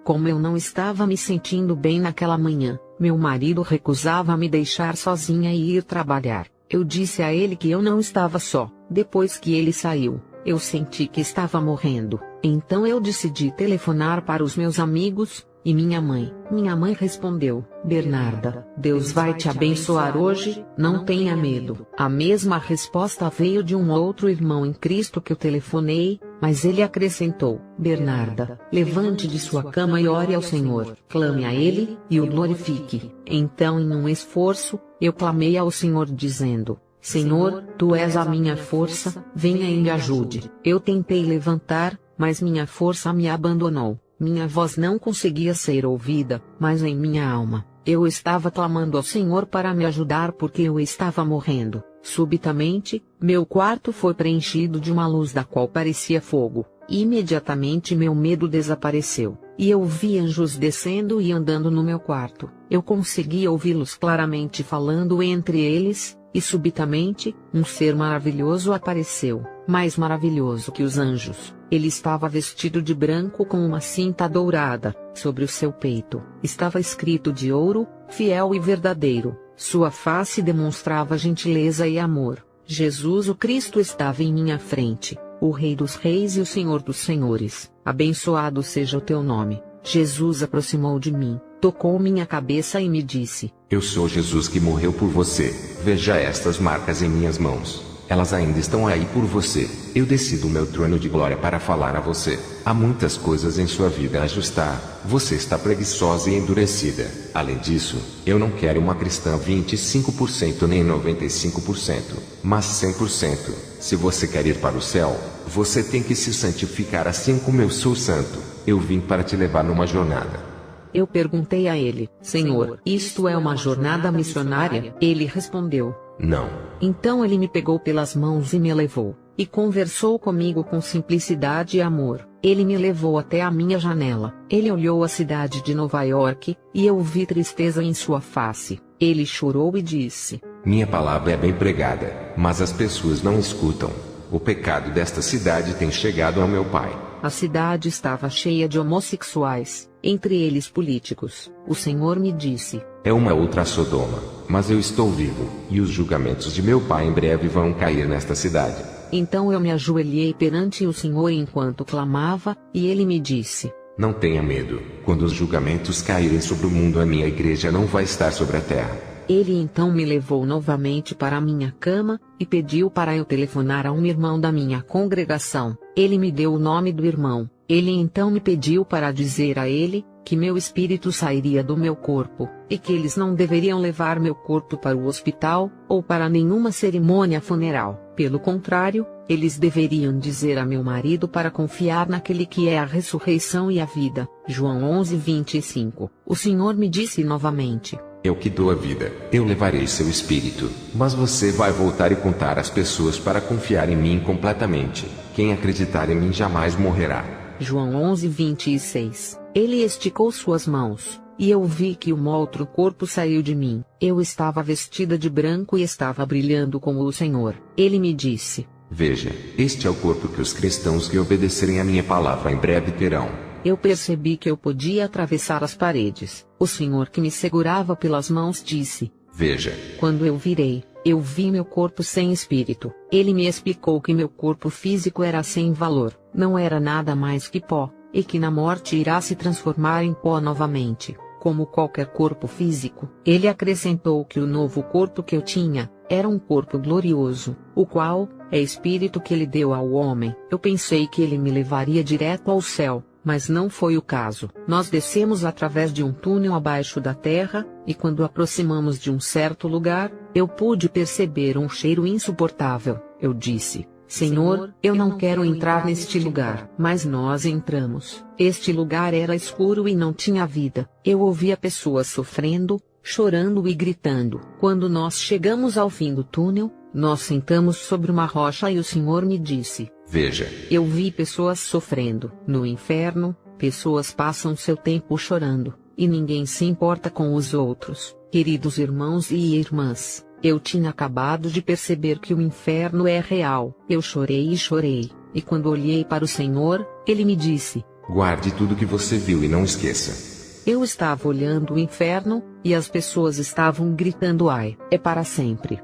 Como eu não estava me sentindo bem naquela manhã, meu marido recusava me deixar sozinha e ir trabalhar. Eu disse a ele que eu não estava só. Depois que ele saiu, eu senti que estava morrendo. Então eu decidi telefonar para os meus amigos e minha mãe. Minha mãe respondeu: Bernarda, Deus vai te abençoar hoje, não tenha medo. A mesma resposta veio de um outro irmão em Cristo que eu telefonei, mas ele acrescentou: Bernarda, levante de sua cama e ore ao Senhor, clame a Ele, e o glorifique. Então, em um esforço, eu clamei ao Senhor dizendo: Senhor, Tu és a minha força, venha e me ajude. Eu tentei levantar, mas minha força me abandonou. Minha voz não conseguia ser ouvida, mas em minha alma, eu estava clamando ao Senhor para me ajudar porque eu estava morrendo. Subitamente, meu quarto foi preenchido de uma luz da qual parecia fogo. Imediatamente meu medo desapareceu, e eu vi anjos descendo e andando no meu quarto. Eu conseguia ouvi-los claramente falando entre eles, e subitamente, um ser maravilhoso apareceu, mais maravilhoso que os anjos. Ele estava vestido de branco com uma cinta dourada, sobre o seu peito, estava escrito de ouro, fiel e verdadeiro. Sua face demonstrava gentileza e amor. Jesus o Cristo estava em minha frente, o Rei dos Reis e o Senhor dos Senhores. Abençoado seja o teu nome. Jesus aproximou de mim, tocou minha cabeça e me disse: Eu sou Jesus que morreu por você. Veja estas marcas em minhas mãos. Elas ainda estão aí por você. Eu desci do meu trono de glória para falar a você. Há muitas coisas em sua vida a ajustar. Você está preguiçosa e endurecida. Além disso, eu não quero uma cristã 25% nem 95%, mas 100%. Se você quer ir para o céu, você tem que se santificar assim como eu sou santo. Eu vim para te levar numa jornada. Eu perguntei a ele: Senhor, isto é uma jornada missionária? Ele respondeu: Não. Então ele me pegou pelas mãos e me levou, e conversou comigo com simplicidade e amor. Ele me levou até a minha janela. Ele olhou a cidade de Nova York, e eu vi tristeza em sua face. Ele chorou e disse: Minha palavra é bem pregada, mas as pessoas não escutam. O pecado desta cidade tem chegado ao meu pai. A cidade estava cheia de homossexuais, entre eles políticos. O Senhor me disse: É uma outra Sodoma, mas eu estou vivo, e os julgamentos de meu pai em breve vão cair nesta cidade. Então eu me ajoelhei perante o Senhor enquanto clamava, e ele me disse: Não tenha medo, quando os julgamentos caírem sobre o mundo, a minha igreja não vai estar sobre a terra. Ele então me levou novamente para a minha cama, e pediu para eu telefonar a um irmão da minha congregação. Ele me deu o nome do irmão. Ele então me pediu para dizer a ele que meu espírito sairia do meu corpo, e que eles não deveriam levar meu corpo para o hospital, ou para nenhuma cerimônia funeral. Pelo contrário, eles deveriam dizer a meu marido para confiar naquele que é a ressurreição e a vida. João 11:25. O Senhor me disse novamente: Eu que dou a vida, eu levarei seu espírito, mas você vai voltar e contar às pessoas para confiar em mim completamente. Quem acreditar em mim jamais morrerá. João 11:26. Ele esticou suas mãos, e eu vi que um outro corpo saiu de mim. Eu estava vestida de branco e estava brilhando como o Senhor. Ele me disse: Veja, este é o corpo que os cristãos que obedecerem a minha palavra em breve terão. Eu percebi que eu podia atravessar as paredes. O Senhor que me segurava pelas mãos disse: Veja. Quando eu virei, eu vi meu corpo sem espírito. Ele me explicou que meu corpo físico era sem valor, não era nada mais que pó, e que na morte irá se transformar em pó novamente, como qualquer corpo físico. Ele acrescentou que o novo corpo que eu tinha era um corpo glorioso, o qual é espírito que ele deu ao homem. Eu pensei que ele me levaria direto ao céu, mas não foi o caso. Nós descemos através de um túnel abaixo da terra, e quando aproximamos de um certo lugar, eu pude perceber um cheiro insuportável. Eu disse: Senhor, eu não quero entrar neste lugar. Mas nós entramos. Este lugar era escuro e não tinha vida. Eu ouvia pessoas sofrendo, chorando e gritando. Quando nós chegamos ao fim do túnel, nós sentamos sobre uma rocha e o Senhor me disse: Veja. Eu vi pessoas sofrendo. No inferno, pessoas passam seu tempo chorando, e ninguém se importa com os outros. Queridos irmãos e irmãs, eu tinha acabado de perceber que o inferno é real. Eu chorei, e quando olhei para o Senhor, Ele me disse: Guarde tudo que você viu e não esqueça. Eu estava olhando o inferno, e as pessoas estavam gritando: ai, é para sempre,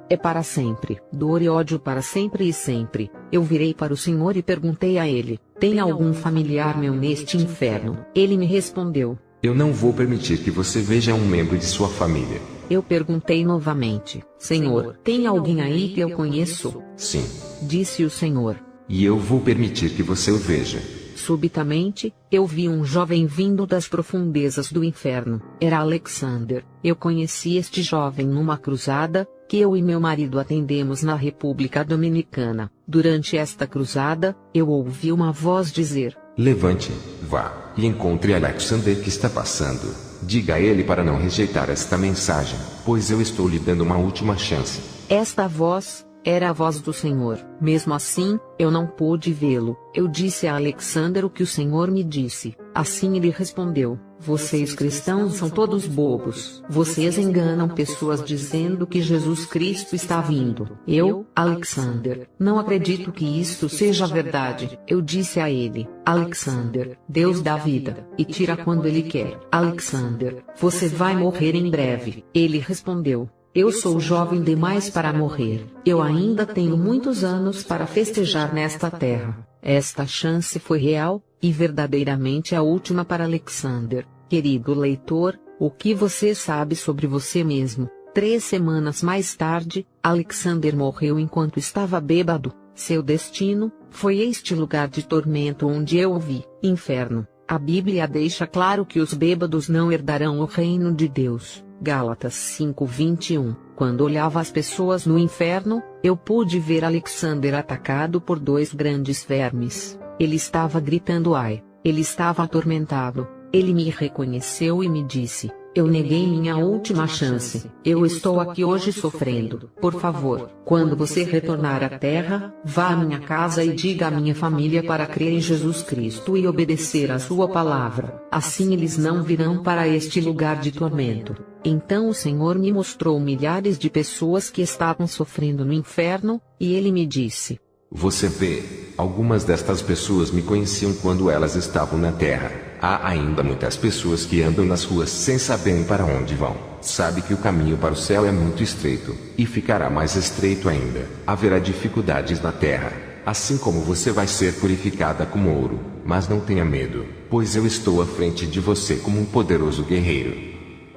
dor e ódio para sempre e sempre. Eu virei para o Senhor e perguntei a ele: tem algum familiar meu neste inferno? Ele me respondeu: eu não vou permitir que você veja um membro de sua família. Eu perguntei novamente: Senhor, tem alguém aí que eu conheço? Sim. Disse o Senhor. E eu vou permitir que você o veja. Subitamente, eu vi um jovem vindo das profundezas do inferno. Era Alexander. Eu conheci este jovem numa cruzada, que eu e meu marido atendemos na República Dominicana. Durante esta cruzada, eu ouvi uma voz dizer: levante, vá, e encontre Alexander que está passando. Diga a ele para não rejeitar esta mensagem, pois eu estou lhe dando uma última chance. Esta voz era a voz do Senhor. Mesmo assim, eu não pude vê-lo. Eu disse a Alexander o que o Senhor me disse. Assim ele respondeu: vocês cristãos são todos bobos. Vocês enganam pessoas dizendo que Jesus Cristo está vindo. Eu, Alexander, não acredito que isto seja verdade. Eu disse a ele: Alexander, Deus dá vida, e tira quando Ele quer. Alexander, você vai morrer em breve. Ele respondeu: eu sou jovem demais para morrer. Eu ainda tenho muitos anos para festejar nesta terra. Esta chance foi real, e verdadeiramente a última para Alexander. Querido leitor, o que você sabe sobre você mesmo? 3 semanas mais tarde, Alexander morreu enquanto estava bêbado. Seu destino foi este lugar de tormento onde eu o vi, inferno. A Bíblia deixa claro que os bêbados não herdarão o reino de Deus. Gálatas 5:21. Quando olhava as pessoas no inferno, eu pude ver Alexander atacado por 2 grandes vermes. Ele estava gritando ai. Ele estava atormentado. Ele me reconheceu e me disse: eu neguei minha última chance. Eu estou aqui hoje sofrendo. Por favor, quando você retornar à terra, vá à minha casa e diga à minha família para crer em Jesus Cristo e obedecer à sua palavra. Assim eles não virão para este lugar de tormento. Então o Senhor me mostrou milhares de pessoas que estavam sofrendo no inferno, e ele me disse: você vê, algumas destas pessoas me conheciam quando elas estavam na terra. Há ainda muitas pessoas que andam nas ruas sem saberem para onde vão. Sabe que o caminho para o céu é muito estreito, e ficará mais estreito ainda. Haverá dificuldades na terra, assim como você vai ser purificada como ouro. Mas não tenha medo, pois eu estou à frente de você como um poderoso guerreiro.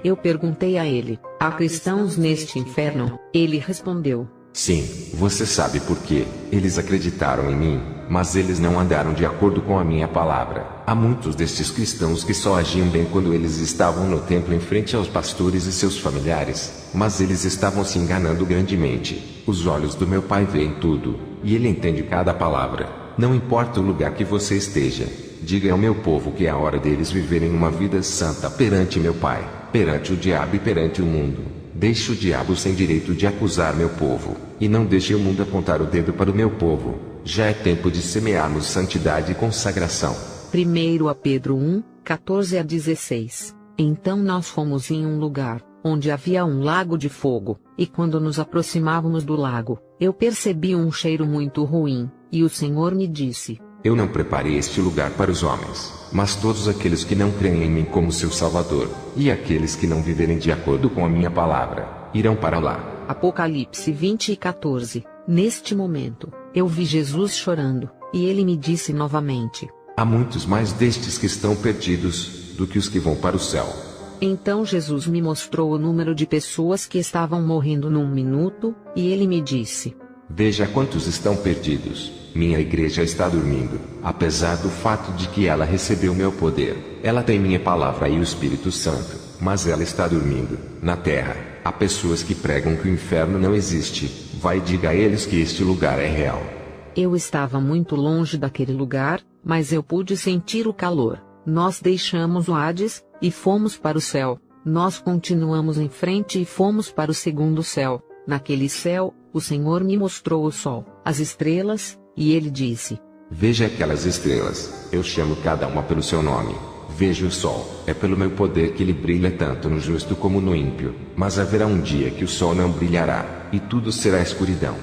Eu perguntei a ele: há cristãos neste inferno? Ele respondeu: sim, você sabe por quê. Eles acreditaram em mim, mas eles não andaram de acordo com a minha palavra. Há muitos destes cristãos que só agiam bem quando eles estavam no templo em frente aos pastores e seus familiares, mas eles estavam se enganando grandemente. Os olhos do meu Pai veem tudo, e Ele entende cada palavra. Não importa o lugar que você esteja, diga ao meu povo que é a hora deles viverem uma vida santa perante meu Pai, perante o diabo e perante o mundo. Deixe o diabo sem direito de acusar meu povo, e não deixe o mundo apontar o dedo para o meu povo. Já é tempo de semearmos santidade e consagração. 1 Pedro 1:14-16. Então nós fomos em um lugar, onde havia um lago de fogo, e quando nos aproximávamos do lago, eu percebi um cheiro muito ruim, e o Senhor me disse: eu não preparei este lugar para os homens, mas todos aqueles que não creem em mim como seu Salvador, e aqueles que não viverem de acordo com a minha palavra, irão para lá. Apocalipse 20:14. Neste momento, eu vi Jesus chorando, e ele me disse novamente: há muitos mais destes que estão perdidos, do que os que vão para o céu. Então Jesus me mostrou o número de pessoas que estavam morrendo num minuto, e ele me disse: veja quantos estão perdidos. Minha igreja está dormindo, apesar do fato de que ela recebeu meu poder. Ela tem minha palavra e o Espírito Santo, mas ela está dormindo. Na terra, há pessoas que pregam que o inferno não existe. Vai e diga a eles que este lugar é real. Eu estava muito longe daquele lugar, mas eu pude sentir o calor. Nós deixamos o Hades, e fomos para o céu. Nós continuamos em frente e fomos para o segundo céu. Naquele céu, o Senhor me mostrou o sol, as estrelas, e ele disse: veja aquelas estrelas, eu chamo cada uma pelo seu nome. Veja o sol, é pelo meu poder que ele brilha tanto no justo como no ímpio. Mas haverá um dia que o sol não brilhará, e tudo será escuridão.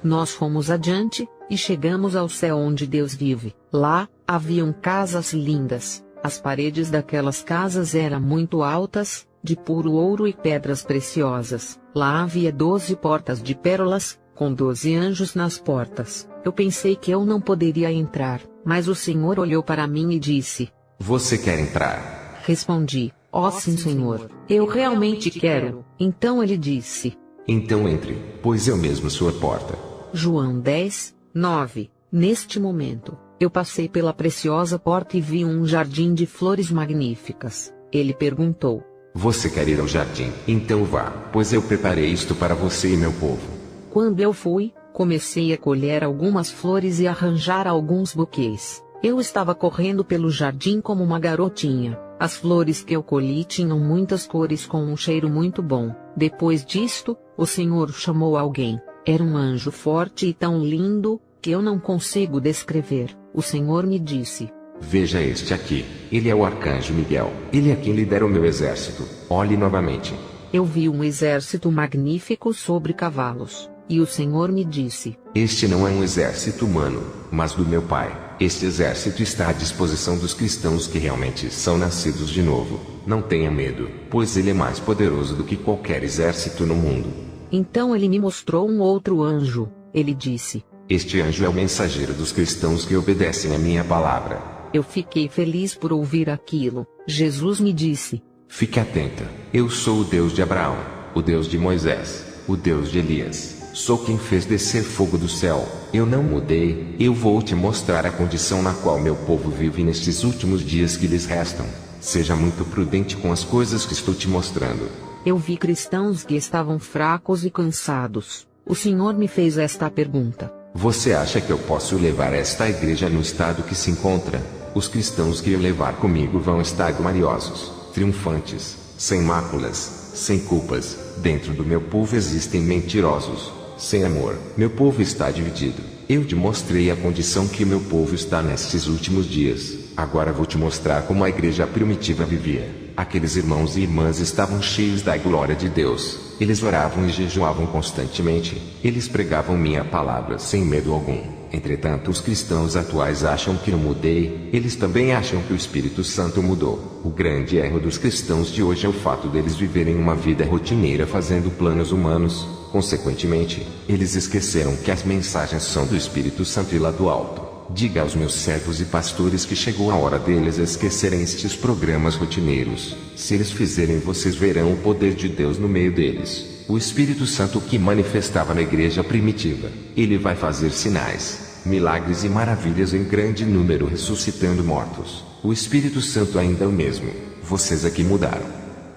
Nós fomos adiante, e chegamos ao céu onde Deus vive. Lá, Haviam casas lindas. As paredes daquelas casas eram muito altas, de puro ouro e pedras preciosas. Lá havia 12 portas de pérolas, com 12 anjos nas portas. Eu pensei que eu não poderia entrar, mas o Senhor olhou para mim e disse: Você quer entrar? Respondi: ó sim, Senhor, eu realmente quero. Então ele disse: Então entre, pois eu mesmo sou a porta. João 10, 9. Neste momento, eu passei pela preciosa porta e vi um jardim de flores magníficas. Ele perguntou: Você quer ir ao jardim? Então vá, pois eu preparei isto para você e meu povo. Quando eu fui, comecei a colher algumas flores e arranjar alguns buquês. Eu estava correndo pelo jardim como uma garotinha. As flores que eu colhi tinham muitas cores com um cheiro muito bom. Depois disto, o Senhor chamou alguém. Era um anjo forte e tão lindo, que eu não consigo descrever. O Senhor me disse: Veja este aqui, ele é o arcanjo Miguel. Ele é quem lidera o meu exército. Olhe novamente. Eu vi um exército magnífico sobre cavalos. E o Senhor me disse: Este não é um exército humano, mas do meu Pai. Este exército está à disposição dos cristãos que realmente são nascidos de novo. Não tenha medo, pois ele é mais poderoso do que qualquer exército no mundo. Então ele me mostrou um outro anjo. Ele disse: Este anjo é o mensageiro dos cristãos que obedecem a minha palavra. Eu fiquei feliz por ouvir aquilo. Jesus me disse: Fique atenta. Eu sou o Deus de Abraão, o Deus de Moisés, o Deus de Elias. Sou quem fez descer fogo do céu. Eu não mudei. Eu vou te mostrar a condição na qual meu povo vive nestes últimos dias que lhes restam. Seja muito prudente com as coisas que estou te mostrando. Eu vi cristãos que estavam fracos e cansados. O Senhor me fez esta pergunta: Você acha que eu posso levar esta igreja no estado que se encontra? Os cristãos que eu levar comigo vão estar gloriosos, triunfantes, sem máculas, sem culpas. Dentro do meu povo existem mentirosos, sem amor. Meu povo está dividido. Eu te mostrei a condição que meu povo está nestes últimos dias. Agora vou te mostrar como a igreja primitiva vivia. Aqueles irmãos e irmãs estavam cheios da glória de Deus. Eles oravam e jejuavam constantemente. Eles pregavam minha palavra sem medo algum. Entretanto, os cristãos atuais acham que eu mudei. Eles também acham que o Espírito Santo mudou. O grande erro dos cristãos de hoje é o fato deles viverem uma vida rotineira fazendo planos humanos. Consequentemente, eles esqueceram que as mensagens são do Espírito Santo e lá do alto. Diga aos meus servos e pastores que chegou a hora deles esquecerem estes programas rotineiros. Se eles fizerem, vocês verão o poder de Deus no meio deles. O Espírito Santo que manifestava na igreja primitiva. Ele vai fazer sinais, milagres e maravilhas em grande número ressuscitando mortos. O Espírito Santo ainda é o mesmo. Vocês aqui mudaram.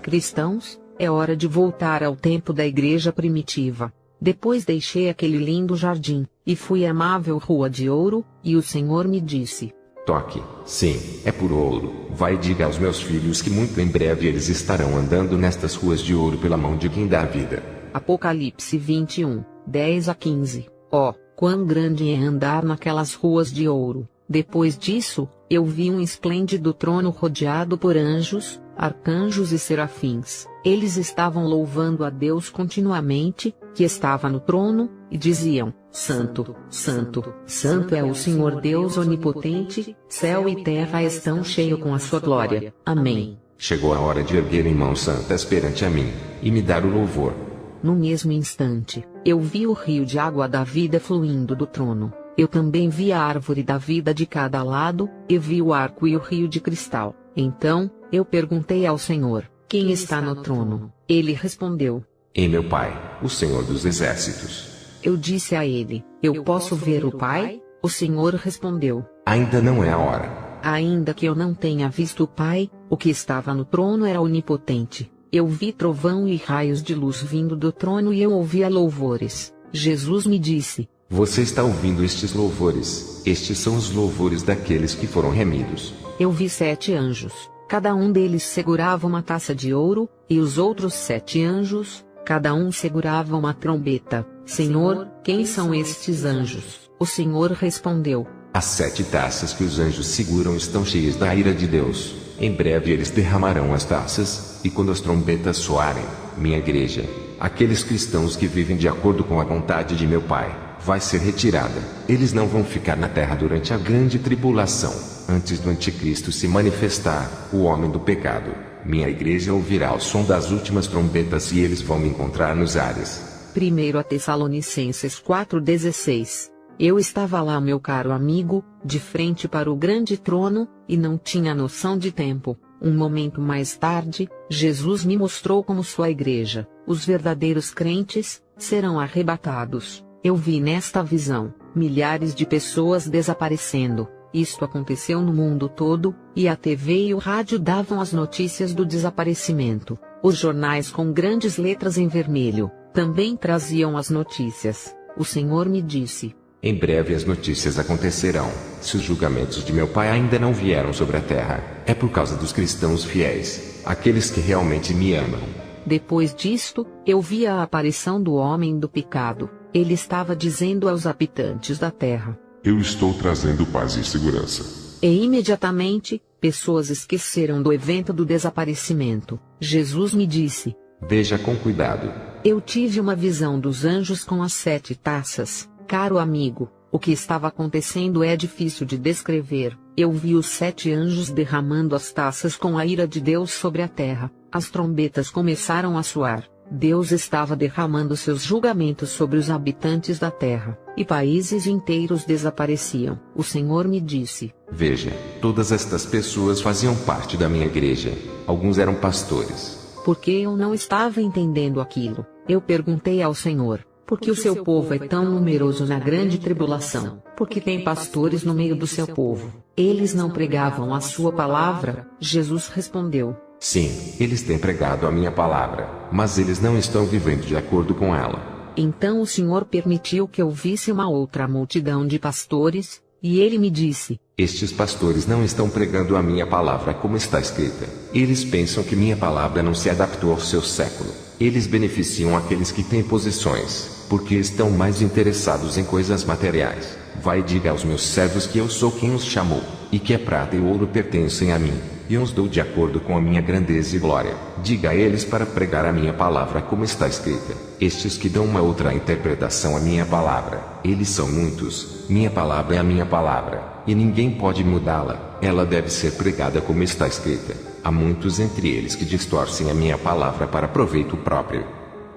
Cristãos, é hora de voltar ao tempo da igreja primitiva. Depois deixei aquele lindo jardim, e fui à amável rua de ouro, e o Senhor me disse: Toque, sim, é por ouro. Vai e diga aos meus filhos que muito em breve eles estarão andando nestas ruas de ouro pela mão de quem dá a vida. Apocalipse 21, 10 a 15. Ó, quão grande é andar naquelas ruas de ouro! Depois disso, eu vi um esplêndido trono rodeado por anjos, arcanjos e serafins. Eles estavam louvando a Deus continuamente, que estava no trono, e diziam: Santo, Santo, Santo é o Senhor Deus onipotente, céu e terra estão cheios com a sua glória. Amém. Chegou a hora de erguer em mãos santas perante a mim, e me dar o louvor. No mesmo instante, eu vi o rio de água da vida fluindo do trono. Eu também vi a árvore da vida de cada lado, e vi o arco e o rio de cristal. Então, eu perguntei ao Senhor: Quem está no trono? Ele respondeu: Em meu Pai, o Senhor dos Exércitos. Eu disse a ele: Eu posso ver o Pai? O Senhor respondeu: Ainda não é a hora. Ainda que eu não tenha visto o Pai, o que estava no trono era onipotente. Eu vi trovão e raios de luz vindo do trono e eu ouvia louvores. Jesus me disse: Você está ouvindo estes louvores? Estes são os louvores daqueles que foram remidos. Eu vi 7 anjos. Cada um deles segurava uma taça de ouro, e os outros 7 anjos, cada um segurava uma trombeta. Senhor, quem são estes anjos? O Senhor respondeu: As 7 taças que os anjos seguram estão cheias da ira de Deus. Em breve eles derramarão as taças, e quando as trombetas soarem, minha igreja, aqueles cristãos que vivem de acordo com a vontade de meu Pai, vai ser retirada. Eles não vão ficar na terra durante a grande tribulação, antes do anticristo se manifestar, o homem do pecado. Minha igreja ouvirá o som das últimas trombetas e eles vão me encontrar nos ares. 1 Tessalonicenses 4,16. Eu estava lá, meu caro amigo, de frente para o grande trono, e não tinha noção de tempo. Um momento mais tarde, Jesus me mostrou como sua igreja, os verdadeiros crentes, serão arrebatados. Eu vi nesta visão milhares de pessoas desaparecendo. Isto aconteceu no mundo todo, e a TV e o rádio davam as notícias do desaparecimento. Os jornais com grandes letras em vermelho também traziam as notícias. O Senhor me disse: em breve as notícias acontecerão. Se os julgamentos de meu Pai ainda não vieram sobre a terra, é por causa dos cristãos fiéis, aqueles que realmente me amam. Depois disto, eu vi a aparição do homem do pecado. Ele estava dizendo aos habitantes da terra: eu estou trazendo paz e segurança. E imediatamente, pessoas esqueceram do evento do desaparecimento. Jesus me disse: veja com cuidado. Eu tive uma visão dos anjos com as 7 taças. Caro amigo, o que estava acontecendo é difícil de descrever. Eu vi os 7 anjos derramando as taças com a ira de Deus sobre a terra. As trombetas começaram a soar. Deus estava derramando seus julgamentos sobre os habitantes da terra, e países inteiros desapareciam. O Senhor me disse: veja, todas estas pessoas faziam parte da minha igreja. Alguns eram pastores. Porque eu não estava entendendo aquilo, eu perguntei ao Senhor: porque o seu povo é tão numeroso na grande tribulação? Porque tem pastores no meio do seu povo. Eles não pregavam a sua palavra? Jesus respondeu: sim, eles têm pregado a minha palavra, mas eles não estão vivendo de acordo com ela. Então o Senhor permitiu que eu visse uma outra multidão de pastores, e ele me disse: estes pastores não estão pregando a minha palavra como está escrita. Eles pensam que minha palavra não se adaptou ao seu século. Eles beneficiam aqueles que têm posições, porque estão mais interessados em coisas materiais. Vai e diga aos meus servos que eu sou quem os chamou, e que a prata e o ouro pertencem a mim, e os dou de acordo com a minha grandeza e glória. Diga a eles para pregar a minha palavra como está escrita. Estes que dão uma outra interpretação à minha palavra, eles são muitos. Minha palavra é a minha palavra, e ninguém pode mudá-la. Ela deve ser pregada como está escrita. Há muitos entre eles que distorcem a minha palavra para proveito próprio.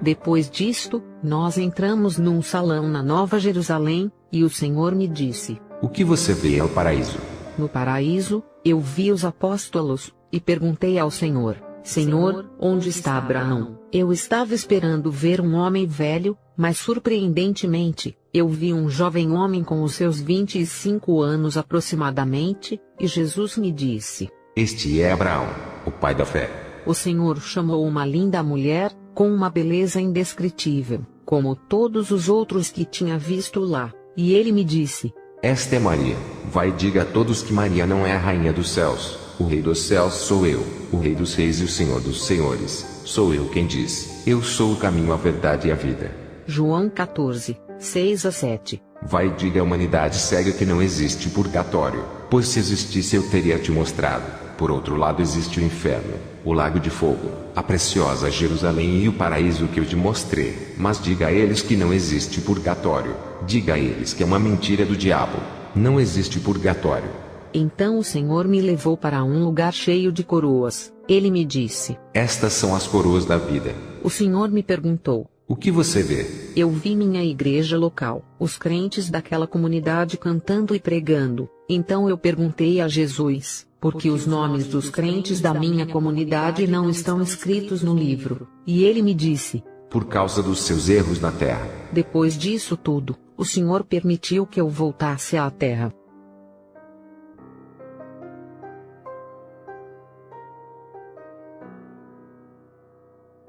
Depois disto, nós entramos num salão na Nova Jerusalém, e o Senhor me disse: o que você vê é o paraíso. No paraíso, eu vi os apóstolos, e perguntei ao Senhor: Senhor, onde está Abraão? Eu estava esperando ver um homem velho, mas surpreendentemente, eu vi um jovem homem com os seus 25 anos aproximadamente, e Jesus me disse: este é Abraão, o pai da fé. O Senhor chamou uma linda mulher, com uma beleza indescritível, como todos os outros que tinha visto lá, e ele me disse: esta é Maria. Vai e diga a todos que Maria não é a rainha dos céus. O rei dos céus sou eu, o rei dos reis e o senhor dos senhores. Sou eu quem diz: eu sou o caminho, a verdade e a vida. João 14, 6-7. Vai e diga à humanidade cega que não existe purgatório, pois se existisse eu teria te mostrado. Por outro lado existe o inferno, o lago de fogo, a preciosa Jerusalém e o paraíso que eu te mostrei. Mas diga a eles que não existe purgatório. Diga a eles que é uma mentira do diabo. Não existe purgatório. Então o Senhor me levou para um lugar cheio de coroas. Ele me disse: estas são as coroas da vida. O Senhor me perguntou: o que você vê? Eu vi minha igreja local, os crentes daquela comunidade cantando e pregando. Então eu perguntei a Jesus: por que os nomes dos crentes da minha comunidade não estão escritos no livro? E ele me disse: por causa dos seus erros na terra. Depois disso tudo, o Senhor permitiu que eu voltasse à terra.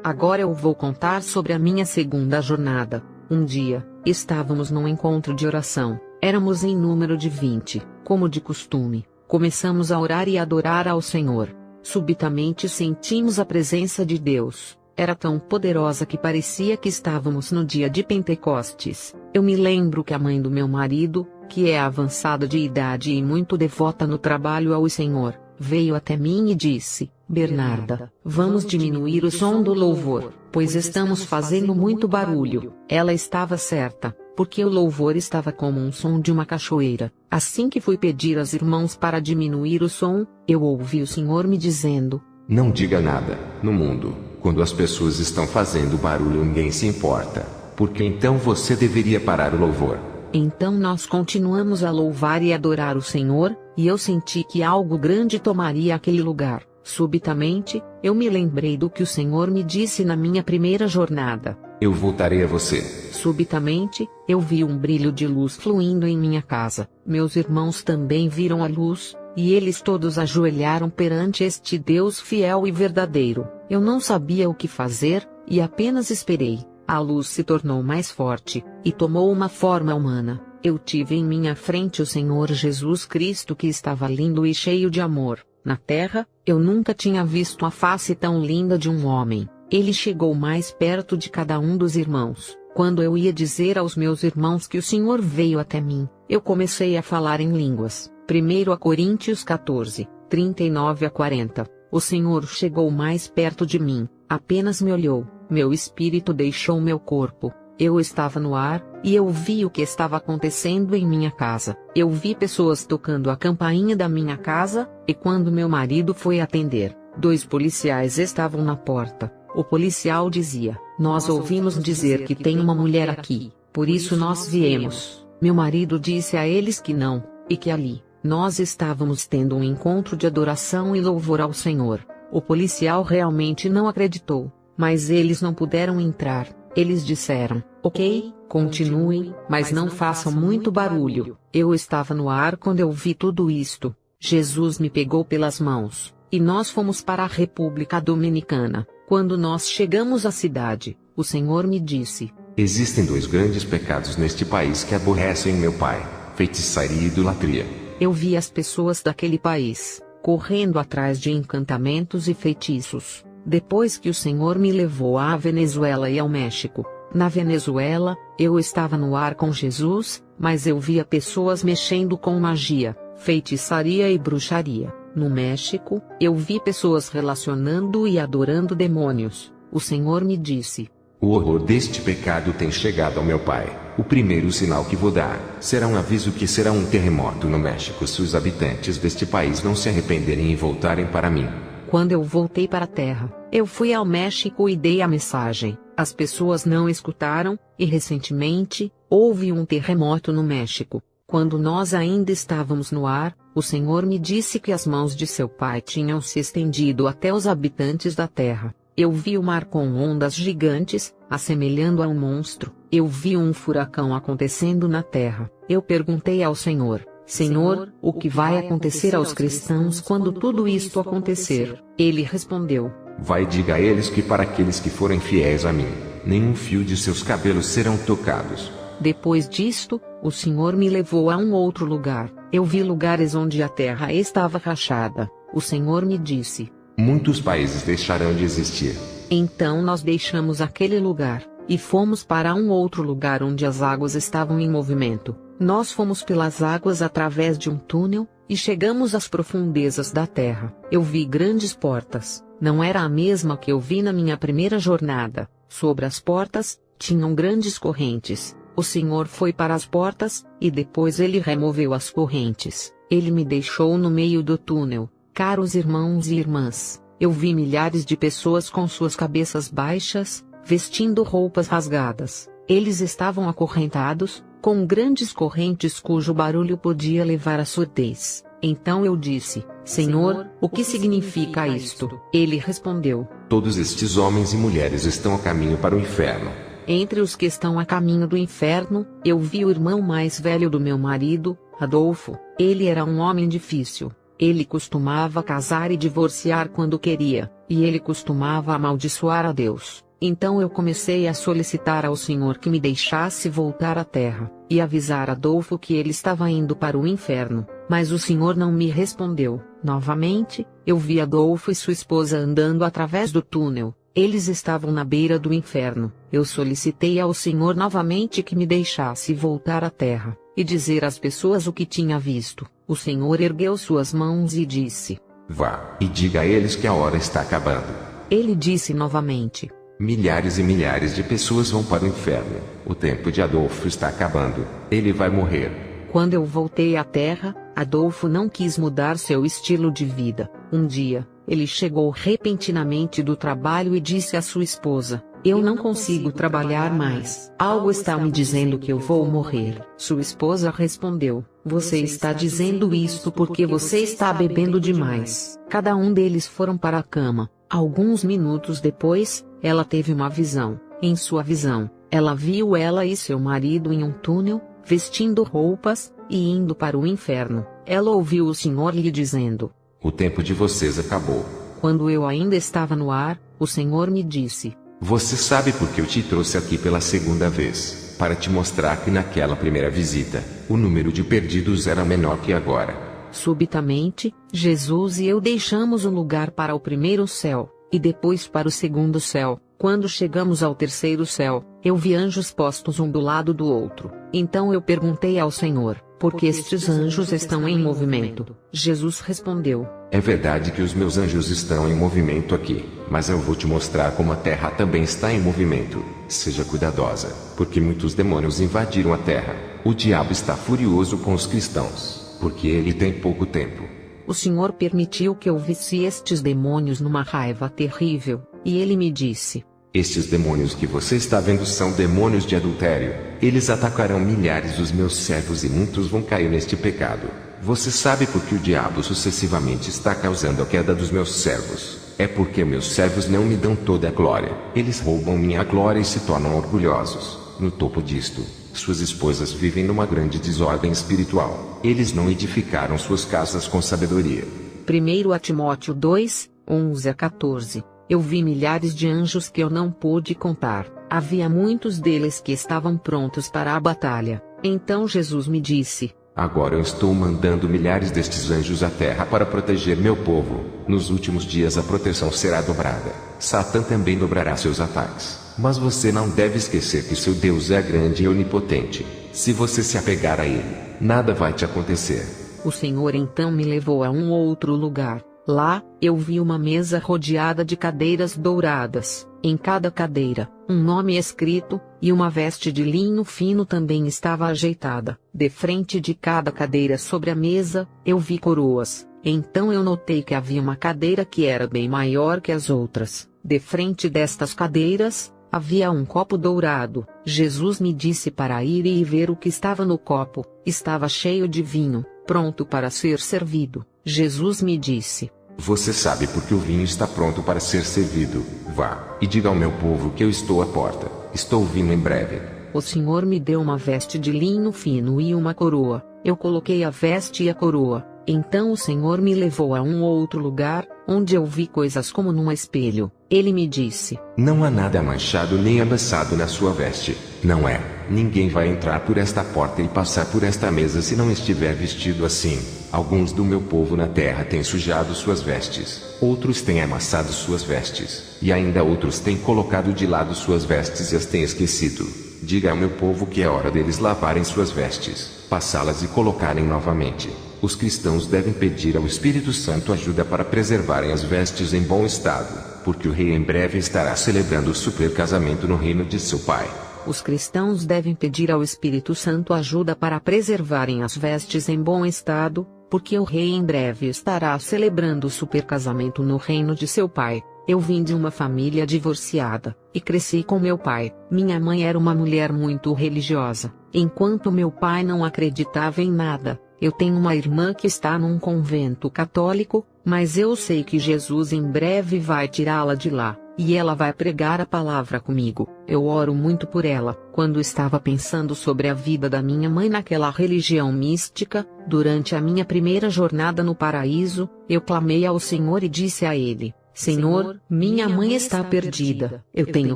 Agora eu vou contar sobre a minha segunda jornada. Um dia, estávamos num encontro de oração. Éramos em número de 20, como de costume. Começamos a orar e adorar ao Senhor. Subitamente sentimos a presença de Deus. Era tão poderosa que parecia que estávamos no dia de Pentecostes. Eu me lembro que a mãe do meu marido, que é avançada de idade e muito devota no trabalho ao Senhor, veio até mim e disse: Bernarda, vamos diminuir o som do louvor, pois estamos fazendo muito barulho. Ela estava certa, porque o louvor estava como um som de uma cachoeira. Assim que fui pedir aos irmãos para diminuir o som, eu ouvi o Senhor me dizendo: Não diga nada. No mundo, quando as pessoas estão fazendo barulho, ninguém se importa. Porque então você deveria parar o louvor. Então nós continuamos a louvar e adorar o Senhor, e eu senti que algo grande tomaria aquele lugar. Subitamente, eu me lembrei do que o Senhor me disse na minha primeira jornada. Eu voltarei a você. Subitamente, eu vi um brilho de luz fluindo em minha casa. Meus irmãos também viram a luz, e eles todos ajoelharam perante este Deus fiel e verdadeiro. Eu não sabia o que fazer, e apenas esperei. A luz se tornou mais forte, e tomou uma forma humana. Eu tive em minha frente o Senhor Jesus Cristo, que estava lindo e cheio de amor. Na terra, eu nunca tinha visto a face tão linda de um homem. Ele chegou mais perto de cada um dos irmãos. Quando eu ia dizer aos meus irmãos que o Senhor veio até mim, eu comecei a falar em línguas. 1 Coríntios 14, 39 a 40. O Senhor chegou mais perto de mim, apenas me olhou, meu espírito deixou meu corpo. Eu estava no ar, e eu vi o que estava acontecendo em minha casa. Eu vi pessoas tocando a campainha da minha casa, e quando meu marido foi atender, 2 policiais estavam na porta. O policial dizia: Nós ouvimos dizer que tem uma mulher aqui, por isso nós viemos. Meu marido disse a eles que não, e que ali, nós estávamos tendo um encontro de adoração e louvor ao Senhor. O policial realmente não acreditou, mas eles não puderam entrar. Eles disseram: Ok, continuem, mas não façam muito barulho. Eu estava no ar quando eu vi tudo isto. Jesus me pegou pelas mãos, e nós fomos para a República Dominicana. Quando nós chegamos à cidade, o Senhor me disse: Existem 2 grandes pecados neste país que aborrecem meu pai: feitiçaria e idolatria. Eu vi as pessoas daquele país correndo atrás de encantamentos e feitiços. Depois que o Senhor me levou à Venezuela e ao México. Na Venezuela, eu estava no ar com Jesus, mas eu via pessoas mexendo com magia, feitiçaria e bruxaria. No México, eu vi pessoas relacionando e adorando demônios. O Senhor me disse: O horror deste pecado tem chegado ao meu pai. O primeiro sinal que vou dar será um aviso que será um terremoto no México se os habitantes deste país não se arrependerem e voltarem para mim. Quando eu voltei para a terra, eu fui ao México e dei a mensagem. As pessoas não escutaram, e recentemente, houve um terremoto no México. Quando nós ainda estávamos no ar, o Senhor me disse que as mãos de seu pai tinham se estendido até os habitantes da terra. Eu vi o mar com ondas gigantes, assemelhando a um monstro. Eu vi um furacão acontecendo na terra. Eu perguntei ao Senhor: Senhor, o que vai acontecer aos cristãos quando tudo isto acontecer? Ele respondeu: Vai e diga a eles que para aqueles que forem fiéis a mim, nenhum fio de seus cabelos serão tocados. Depois disto, o Senhor me levou a um outro lugar. Eu vi lugares onde a terra estava rachada. O Senhor me disse: Muitos países deixarão de existir. Então nós deixamos aquele lugar, e fomos para um outro lugar onde as águas estavam em movimento. Nós fomos pelas águas através de um túnel, e chegamos às profundezas da terra. Eu vi grandes portas, não era a mesma que eu vi na minha primeira jornada. Sobre as portas, tinham grandes correntes. O Senhor foi para as portas, e depois ele removeu as correntes. Ele me deixou no meio do túnel. Caros irmãos e irmãs, eu vi milhares de pessoas com suas cabeças baixas, vestindo roupas rasgadas. Eles estavam acorrentados, com grandes correntes cujo barulho podia levar à surdez. Então eu disse: Senhor, o que significa isto? Ele respondeu: Todos estes homens e mulheres estão a caminho para o inferno. Entre os que estão a caminho do inferno, eu vi o irmão mais velho do meu marido, Adolfo. Ele era um homem difícil. Ele costumava casar e divorciar quando queria, e ele costumava amaldiçoar a Deus. Então eu comecei a solicitar ao Senhor que me deixasse voltar à terra, e avisar Adolfo que ele estava indo para o inferno, mas o Senhor não me respondeu. Novamente, eu vi Adolfo e sua esposa andando através do túnel. Eles estavam na beira do inferno. Eu solicitei ao Senhor novamente que me deixasse voltar à terra, e dizer às pessoas o que tinha visto. O Senhor ergueu suas mãos e disse: Vá, e diga a eles que a hora está acabando. Ele disse novamente: Milhares e milhares de pessoas vão para o inferno. O tempo de Adolfo está acabando. Ele vai morrer. Quando eu voltei à Terra, Adolfo não quis mudar seu estilo de vida. Um dia, ele chegou repentinamente do trabalho e disse à sua esposa: "Eu não consigo trabalhar mais. Algo está me dizendo que eu vou morrer." Sua esposa respondeu: "Você está dizendo isto porque você está bebendo demais." Cada um deles foram para a cama. Alguns minutos depois, ela teve uma visão. Em sua visão, ela viu ela e seu marido em um túnel, vestindo roupas, e indo para o inferno. Ela ouviu o Senhor lhe dizendo: "O tempo de vocês acabou." Quando eu ainda estava no ar, o Senhor me disse: "Você sabe por que eu te trouxe aqui pela segunda vez? Para te mostrar que naquela primeira visita, o número de perdidos era menor que agora." Subitamente, Jesus e eu deixamos o lugar para o primeiro céu, e depois para o segundo céu. Quando chegamos ao terceiro céu, eu vi anjos postos um do lado do outro. Então eu perguntei ao Senhor: "Por que estes anjos estão em movimento?" Jesus respondeu: "É verdade que os meus anjos estão em movimento aqui, mas eu vou te mostrar como a terra também está em movimento. Seja cuidadosa, porque muitos demônios invadiram a terra. O diabo está furioso com os cristãos, porque ele tem pouco tempo." O Senhor permitiu que eu visse estes demônios numa raiva terrível, e ele me disse: "Estes demônios que você está vendo são demônios de adultério. Eles atacarão milhares dos meus servos e muitos vão cair neste pecado. Você sabe por que o diabo sucessivamente está causando a queda dos meus servos? É porque meus servos não me dão toda a glória. Eles roubam minha glória e se tornam orgulhosos. No topo disto, suas esposas vivem numa grande desordem espiritual. Eles não edificaram suas casas com sabedoria." 1 Timóteo 2, 11-14. Eu vi milhares de anjos que eu não pude contar. Havia muitos deles que estavam prontos para a batalha. Então Jesus me disse: "Agora eu estou mandando milhares destes anjos à terra para proteger meu povo. Nos últimos dias a proteção será dobrada. Satã também dobrará seus ataques. Mas você não deve esquecer que seu Deus é grande e onipotente. Se você se apegar a Ele, nada vai te acontecer." O Senhor então me levou a um outro lugar. Lá, eu vi uma mesa rodeada de cadeiras douradas. Em cada cadeira, um nome escrito, e uma veste de linho fino também estava ajeitada. De frente de cada cadeira sobre a mesa, eu vi coroas. Então eu notei que havia uma cadeira que era bem maior que as outras. De frente destas cadeiras, havia um copo dourado. Jesus me disse para ir e ver o que estava no copo. Estava cheio de vinho, pronto para ser servido. Jesus me disse: "Você sabe porque o vinho está pronto para ser servido. Vá, e diga ao meu povo que eu estou à porta. Estou vindo em breve." O Senhor me deu uma veste de linho fino e uma coroa. Eu coloquei a veste e a coroa. Então o Senhor me levou a um outro lugar, onde eu vi coisas como num espelho. Ele me disse: "Não há nada manchado nem amassado na sua veste. Não é. Ninguém vai entrar por esta porta e passar por esta mesa se não estiver vestido assim. Alguns do meu povo na terra têm sujado suas vestes. Outros têm amassado suas vestes. E ainda outros têm colocado de lado suas vestes e as têm esquecido. Diga ao meu povo que é hora deles lavarem suas vestes, passá-las e colocarem novamente." Os cristãos devem pedir ao Espírito Santo ajuda para preservarem as vestes em bom estado, porque o rei em breve estará celebrando o super casamento no reino de seu Pai. Os cristãos devem pedir ao Espírito Santo ajuda para preservarem as vestes em bom estado, porque o rei em breve estará celebrando o super casamento no reino de seu Pai. Eu vim de uma família divorciada, e cresci com meu pai. Minha mãe era uma mulher muito religiosa, enquanto meu pai não acreditava em nada. Eu tenho uma irmã que está num convento católico, mas eu sei que Jesus em breve vai tirá-la de lá, e ela vai pregar a palavra comigo. Eu oro muito por ela. Quando estava pensando sobre a vida da minha mãe naquela religião mística, durante a minha primeira jornada no paraíso, eu clamei ao Senhor e disse a Ele: Senhor, minha mãe está perdida. Eu tenho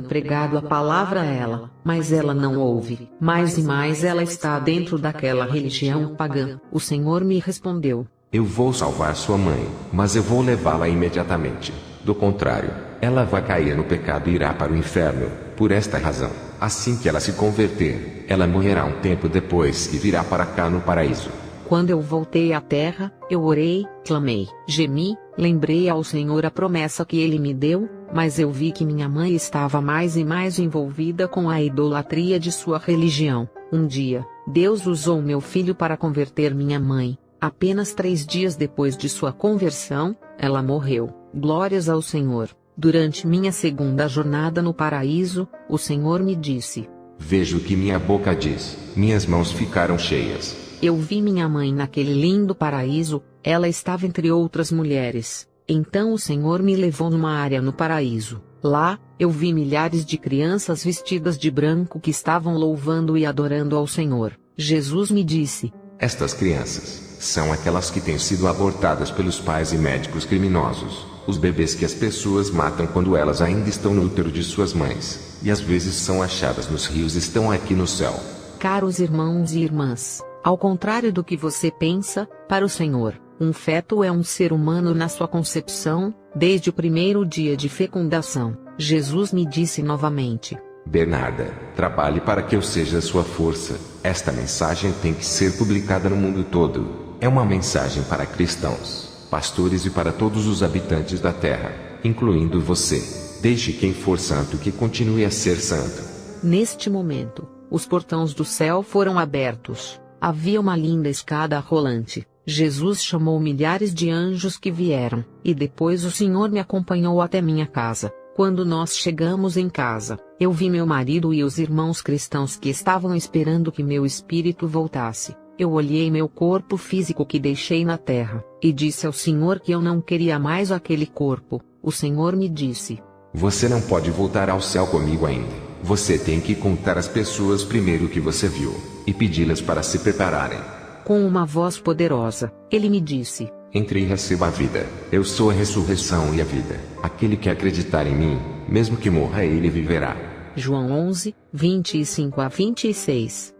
pregado a palavra a ela, mas ela não ouve. Mais e mais ela está dentro daquela religião pagã. O Senhor me respondeu: Eu vou salvar sua mãe, mas eu vou levá-la imediatamente. Do contrário, ela vai cair no pecado e irá para o inferno. Por esta razão, assim que ela se converter, ela morrerá um tempo depois e virá para cá no paraíso. Quando eu voltei à terra, eu orei, clamei, gemi, Lembrei ao Senhor a promessa que Ele me deu, mas eu vi que minha mãe estava mais e mais envolvida com a idolatria de sua religião. Um dia, Deus usou meu filho para converter minha mãe. Apenas 3 dias depois de sua conversão, ela morreu. Glórias ao Senhor. Durante minha segunda jornada no paraíso, o Senhor me disse: Vejo o que minha boca diz, minhas mãos ficaram cheias. Eu vi minha mãe naquele lindo paraíso, ela estava entre outras mulheres. Então o Senhor me levou numa área no paraíso. Lá, eu vi milhares de crianças vestidas de branco que estavam louvando e adorando ao Senhor. Jesus me disse: Estas crianças são aquelas que têm sido abortadas pelos pais e médicos criminosos, os bebês que as pessoas matam quando elas ainda estão no útero de suas mães, e às vezes são achadas nos rios, estão aqui no céu. Caros irmãos e irmãs, ao contrário do que você pensa, para o Senhor, um feto é um ser humano na sua concepção, desde o primeiro dia de fecundação. Jesus me disse novamente: Bernarda, trabalhe para que eu seja a sua força. Esta mensagem tem que ser publicada no mundo todo. É uma mensagem para cristãos, pastores e para todos os habitantes da terra, incluindo você. Deixe quem for santo que continue a ser santo. Neste momento, os portões do céu foram abertos. Havia uma linda escada rolante. Jesus chamou milhares de anjos que vieram, e depois o Senhor me acompanhou até minha casa. Quando nós chegamos em casa, eu vi meu marido e os irmãos cristãos que estavam esperando que meu espírito voltasse. Eu olhei meu corpo físico que deixei na terra, e disse ao Senhor que eu não queria mais aquele corpo. O Senhor me disse: Você não pode voltar ao céu comigo ainda. Você tem que contar às pessoas primeiro o que você viu, e pedi-las para se prepararem. Com uma voz poderosa, ele me disse: Entre e receba a vida. Eu sou a ressurreição e a vida. Aquele que acreditar em mim, mesmo que morra, ele viverá. João 11, 25 a 26.